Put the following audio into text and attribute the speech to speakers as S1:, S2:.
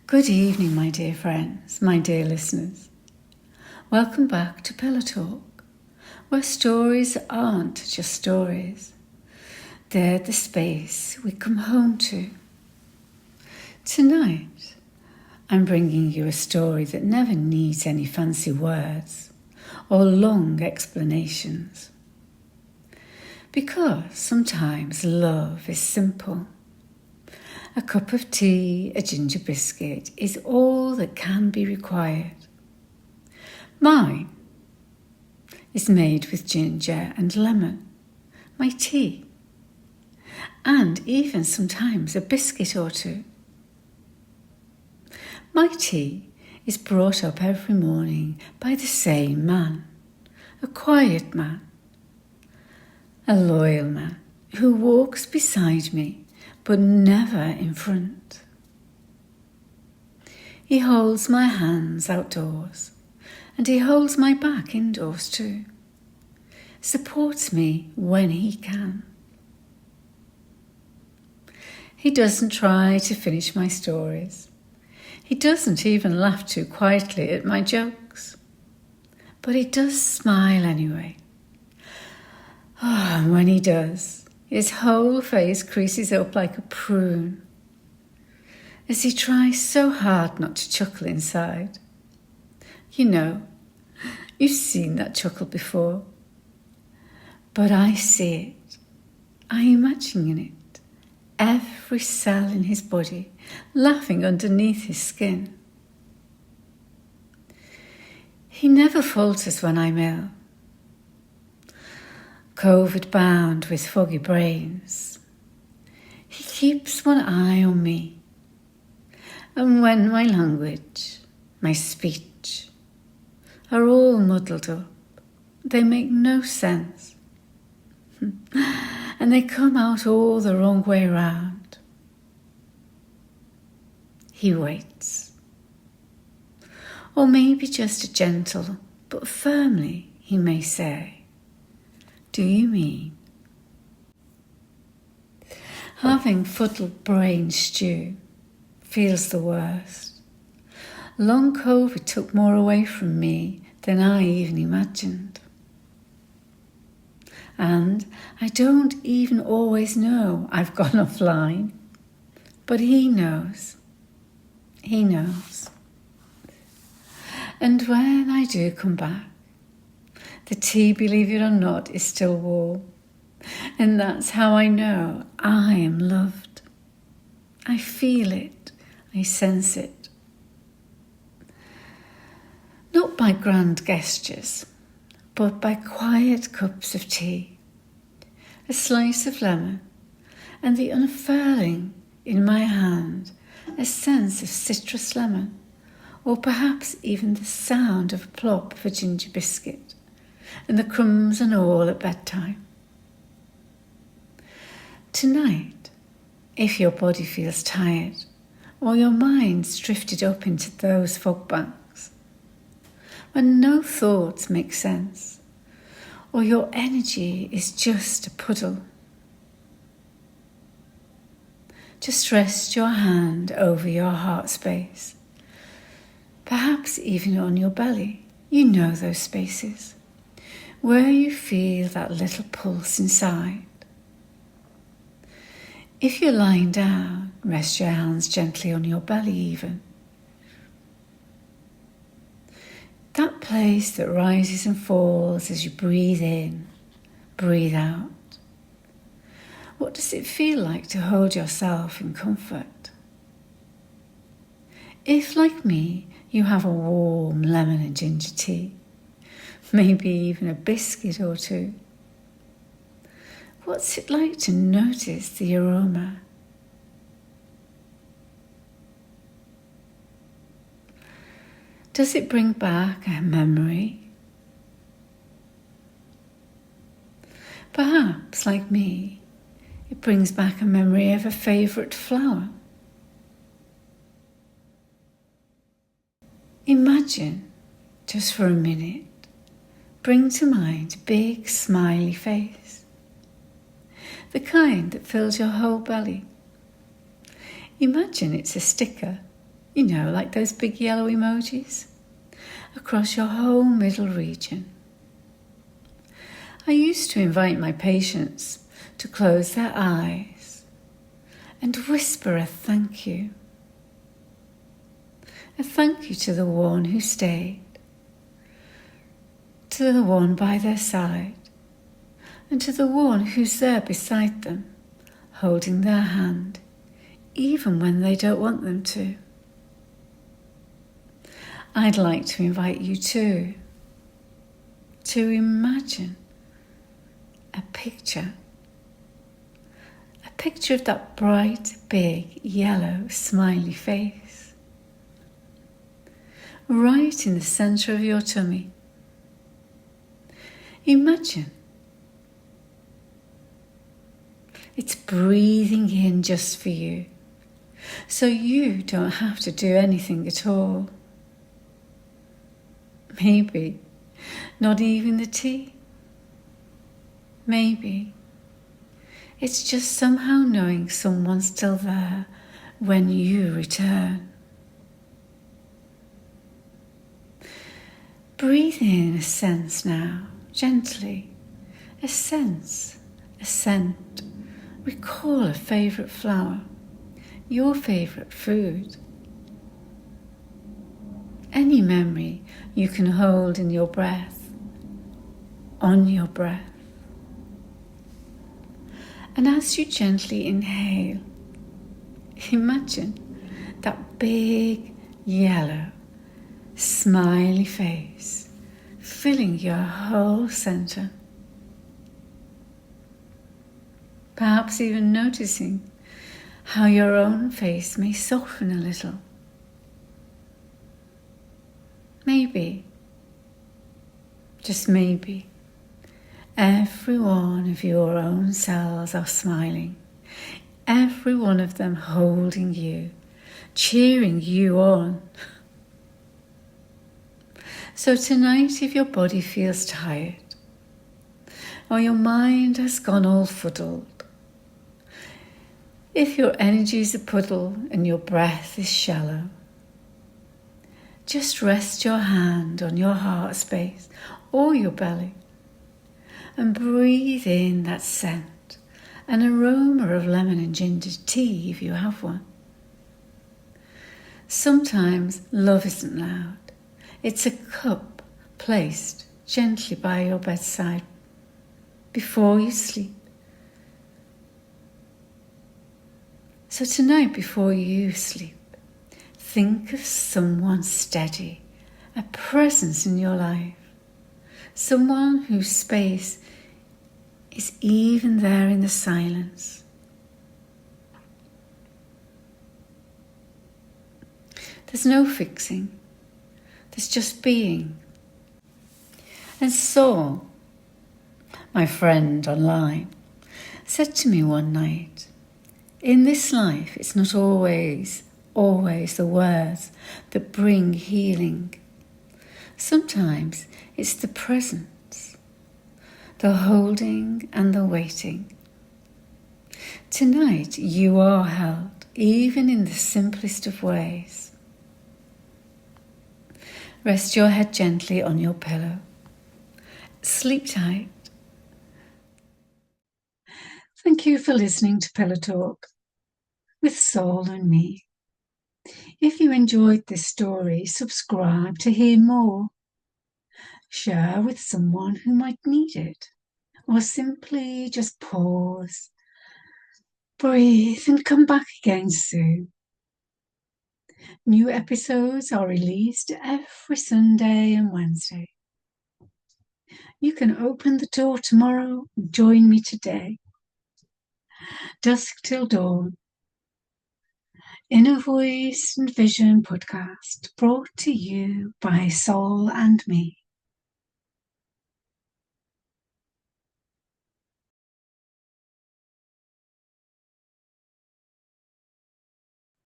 S1: Good evening, my dear friends, my dear listeners. Welcome back to PillowTalk, where stories aren't just stories. They're the space we come home to. Tonight, I'm bringing you a story that never needs any fancy words or long explanations. Because sometimes love is simple. A cup of tea, a ginger biscuit is all that can be required. Mine is made with ginger and lemon, my tea, and even sometimes a biscuit or two. My tea is brought up every morning by the same man, a quiet man, a loyal man who walks beside me but never in front. He holds my hands outdoors, and he holds my back indoors too. Supports me when he can. He doesn't try to finish my stories. He doesn't even laugh too quietly at my jokes. But he does smile anyway. And when he does, his whole face creases up like a prune, as he tries so hard not to chuckle inside. You know, you've seen that chuckle before. But I see it. I imagine it. Every cell in his body laughing underneath his skin. He never falters when I'm ill. COVID-bound with foggy brains, he keeps one eye on me. And when my language, my speech, are all muddled up, they make no sense. And they come out all the wrong way round. He waits. Or maybe just gentle, but firmly, he may say, "Do you mean?" Having fuddled brain stew feels the worst. Long COVID took more away from me than I even imagined. And I don't even always know I've gone offline. But he knows. He knows. And when I do come back, the tea, believe it or not, is still warm. And that's how I know I am loved. I feel it. I sense it. Not by grand gestures, but by quiet cups of tea, a slice of lemon, and the unfurling in my hand a sense of citrus lemon, or perhaps even the sound of a plop of a ginger biscuit, and the crumbs and all at bedtime. Tonight, if your body feels tired, or your mind's drifted up into those fog banks, when no thoughts make sense, or your energy is just a puddle, just rest your hand over your heart space, perhaps even on your belly. You know those spaces where you feel that little pulse inside. If you're lying down, rest your hands gently on your belly even. That place that rises and falls as you breathe in, breathe out. What does it feel like to hold yourself in comfort? If, like me, you have a warm lemon and ginger tea, maybe even a biscuit or two, what's it like to notice the aroma? Does it bring back a memory? Perhaps, like me, it brings back a memory of a favourite flower. Imagine, just for a minute, bring to mind a big smiley face, the kind that fills your whole belly. Imagine it's a sticker like those big yellow emojis, across your whole middle region. I used to invite my patients to close their eyes and whisper a thank you. A thank you to the one who stayed, to the one by their side, and to the one who's there beside them, holding their hand, even when they don't want them to. I'd like to invite you too, to imagine a picture of that bright, big, yellow, smiley face, right in the centre of your tummy. Imagine it's breathing in just for you, so you don't have to do anything at all. Maybe not even the tea. Maybe it's just somehow knowing someone's still there when you return. Breathe in a sense now, gently. A sense, a scent. Recall a favourite flower, your favourite food. Any memory you can hold in your breath, on your breath. And as you gently inhale, imagine that big, yellow, smiley face filling your whole centre. Perhaps even noticing how your own face may soften a little. Maybe, just maybe, every one of your own cells are smiling, every one of them holding you, cheering you on. So tonight, if your body feels tired, or your mind has gone all fuddled, if your energy is a puddle and your breath is shallow, just rest your hand on your heart space or your belly and breathe in that scent, an aroma of lemon and ginger tea if you have one. Sometimes love isn't loud. It's a cup placed gently by your bedside before you sleep. So tonight, before you sleep, think of someone steady, a presence in your life, someone whose space is even there in the silence. There's no fixing, there's just being. And Saul, my friend online, said to me one night, in this life, it's not always the words that bring healing. Sometimes it's the presence, the holding and the waiting. Tonight you are held, even in the simplest of ways. Rest your head gently on your pillow. Sleep tight. Thank you for listening to Pillow Talk with Saul and me. If you enjoyed this story, subscribe to hear more. Share with someone who might need it. Or simply just pause, breathe and come back again soon. New episodes are released every Sunday and Wednesday. You can open the door tomorrow and join me today. Dusk till dawn. Inner Voice and Vision podcast brought to you by Saul and me.